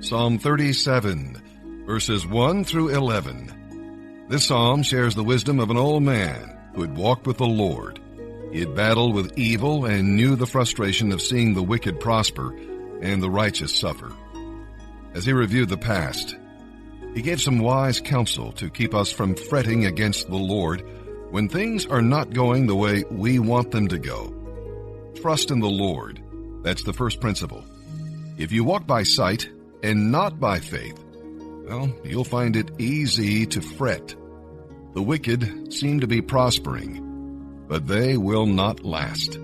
Psalm 37, verses 1 through 11. This psalm shares the wisdom of an old man who had walked with the Lord. He had battled with evil and knew the frustration of seeing the wicked prosper and the righteous suffer. As he reviewed the past, he gave some wise counsel to keep us from fretting against the Lord when things are not going the way we want them to go. Trust in the Lord. That's the first principle. If you walk by sight and not by faith, well, you'll find it easy to fret. The wicked seem to be prospering, but they will not last.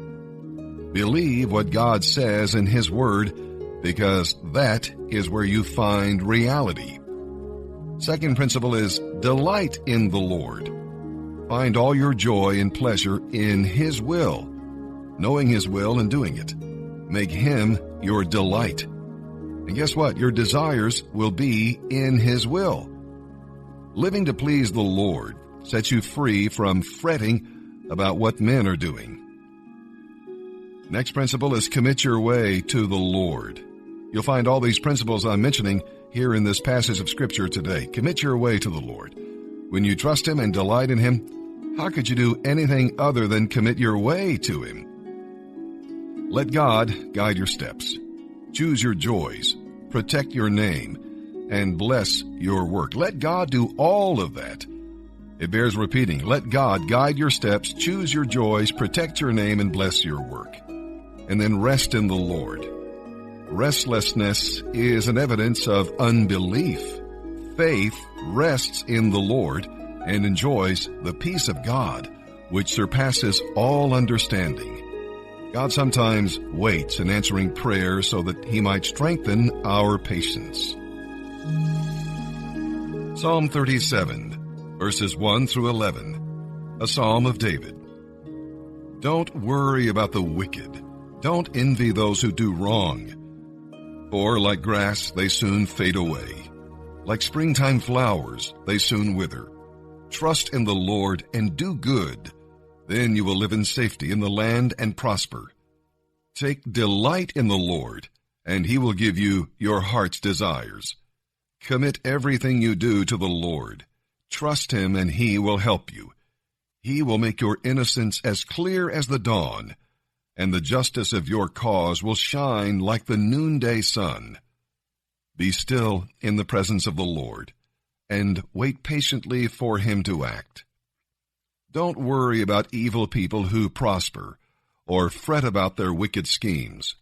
Believe what God says in His Word, because that is where you find reality. Second principle is delight in the Lord. Find all your joy and pleasure in His will, knowing His will and doing it. Make Him your delight. And guess what? Your desires will be in His will. Living to please the Lord sets you free from fretting about what men are doing. Next principle is commit your way to the Lord. You'll find all these principles I'm mentioning here in this passage of Scripture today. Commit your way to the Lord. When you trust Him and delight in Him, how could you do anything other than commit your way to Him? Let God guide your steps. Choose your joys, protect your name, and bless your work. Let God do all of that. It bears repeating. Let God guide your steps, choose your joys, protect your name, and bless your work. And then rest in the Lord. Restlessness is an evidence of unbelief. Faith rests in the Lord and enjoys the peace of God, which surpasses all understanding. God sometimes waits in answering prayer so that He might strengthen our patience. Psalm 37, verses 1 through 11, a psalm of David. Don't worry about the wicked. Don't envy those who do wrong. For like grass, they soon fade away. Like springtime flowers, they soon wither. Trust in the Lord and do good. Then you will live in safety in the land and prosper. Take delight in the Lord, and He will give you your heart's desires. Commit everything you do to the Lord. Trust Him, and He will help you. He will make your innocence as clear as the dawn, and the justice of your cause will shine like the noonday sun. Be still in the presence of the Lord, and wait patiently for Him to act. Don't worry about evil people who prosper, or fret about their wicked schemes.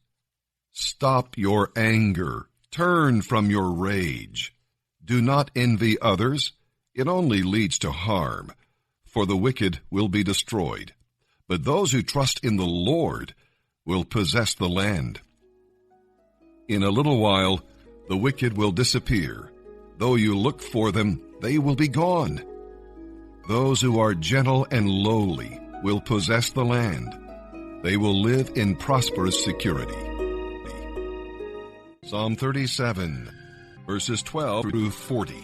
Stop your anger. Turn from your rage. Do not envy others. It only leads to harm, for the wicked will be destroyed. But those who trust in the Lord will possess the land. In a little while, the wicked will disappear. Though you look for them, they will be gone. Those who are gentle and lowly will possess the land. They will live in prosperous security. Psalm 37, verses 12 through 40.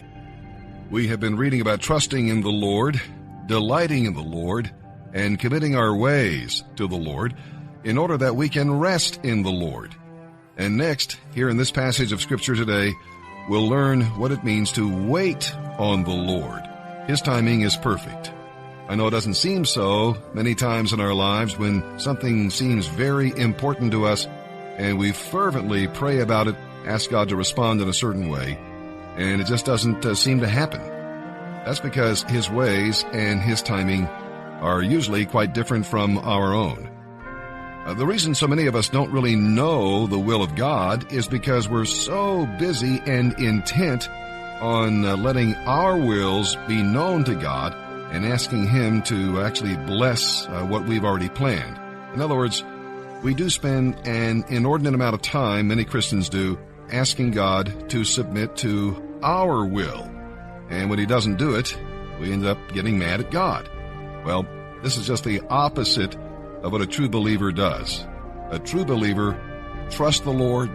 We have been reading about trusting in the Lord, delighting in the Lord, and committing our ways to the Lord in order that we can rest in the Lord. And next, here in this passage of Scripture today, we'll learn what it means to wait on the Lord. His timing is perfect. I know it doesn't seem so many times in our lives when something seems very important to us and we fervently pray about it, ask God to respond in a certain way, and it just doesn't seem to happen. That's because His ways and His timing are usually quite different from our own. The reason so many of us don't really know the will of God is because we're so busy and intent on letting our wills be known to God and asking Him to actually bless what we've already planned. In other words, we do spend an inordinate amount of time, many Christians do, asking God to submit to our will. And when He doesn't do it, we end up getting mad at God. Well, this is just the opposite of what a true believer does. A true believer trusts the Lord,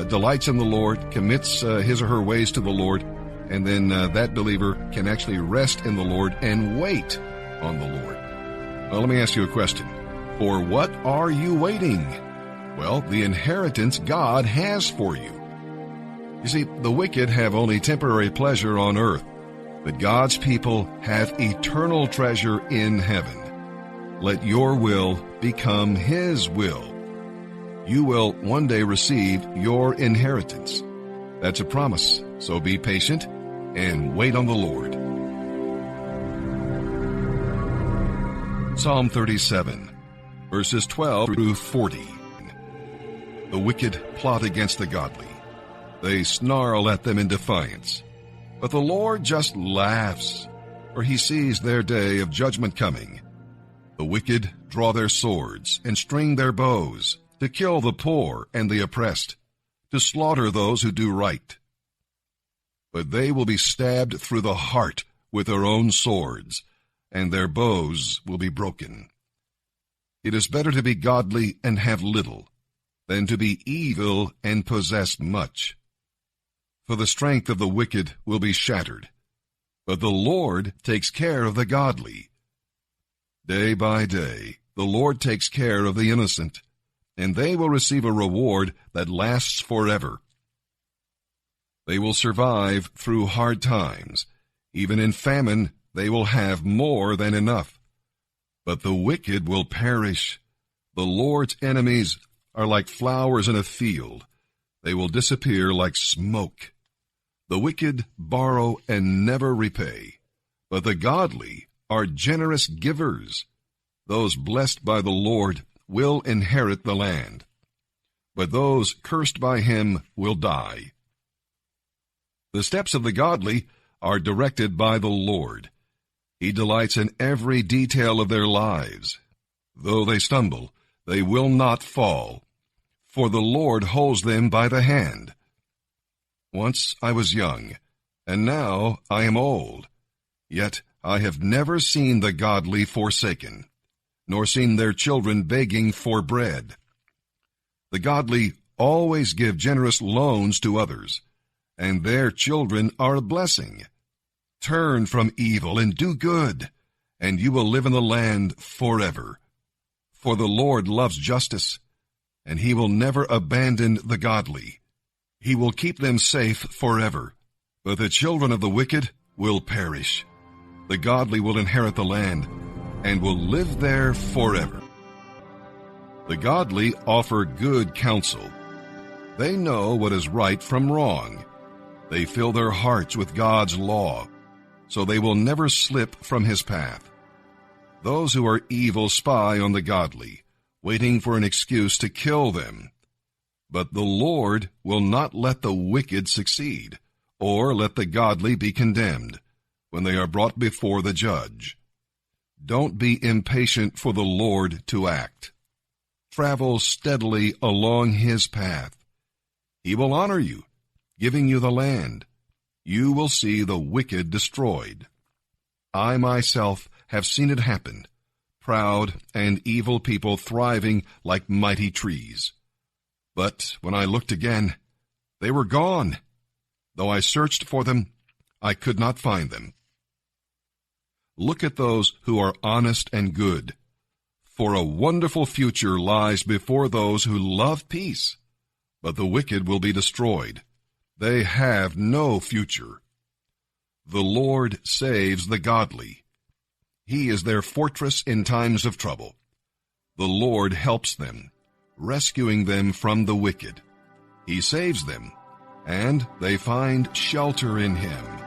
delights in the Lord, commits his or her ways to the Lord, and then that believer can actually rest in the Lord and wait on the Lord. Well, let me ask you a question. For what are you waiting? Well, the inheritance God has for you. You see, the wicked have only temporary pleasure on earth, but God's people have eternal treasure in heaven. Let your will become His will. You will one day receive your inheritance. That's a promise, so be patient and wait on the Lord. Psalm 37, verses 12 through 40. The wicked plot against the godly. They snarl at them in defiance. But the Lord just laughs, for He sees their day of judgment coming. The wicked draw their swords and string their bows to kill the poor and the oppressed, to slaughter those who do right. But they will be stabbed through the heart with their own swords, and their bows will be broken. It is better to be godly and have little than to be evil and possess much. For the strength of the wicked will be shattered, but the Lord takes care of the godly. Day by day, the Lord takes care of the innocent, and they will receive a reward that lasts forever. They will survive through hard times. Even in famine, they will have more than enough. But the wicked will perish. The Lord's enemies are like flowers in a field. They will disappear like smoke. The wicked borrow and never repay, but the godly are generous givers. Those blessed by the Lord will inherit the land, but those cursed by Him will die. The steps of the godly are directed by the Lord. He delights in every detail of their lives. Though they stumble, they will not fall, for the Lord holds them by the hand. Once I was young, and now I am old, yet I have never seen the godly forsaken, nor seen their children begging for bread. The godly always give generous loans to others, and their children are a blessing. Turn from evil and do good, and you will live in the land forever. For the Lord loves justice, and He will never abandon the godly. He will keep them safe forever, but the children of the wicked will perish. The godly will inherit the land and will live there forever. The godly offer good counsel. They know what is right from wrong. They fill their hearts with God's law, so they will never slip from His path. Those who are evil spy on the godly, waiting for an excuse to kill them. But the Lord will not let the wicked succeed, or let the godly be condemned, when they are brought before the judge. Don't be impatient for the Lord to act. Travel steadily along His path. He will honor you, giving you the land. You will see the wicked destroyed. I myself have seen it happen, proud and evil people thriving like mighty trees. But when I looked again, they were gone. Though I searched for them, I could not find them. Look at those who are honest and good, for a wonderful future lies before those who love peace. But the wicked will be destroyed. They have no future. The Lord saves the godly. He is their fortress in times of trouble. The Lord helps them, rescuing them from the wicked. He saves them, and they find shelter in Him.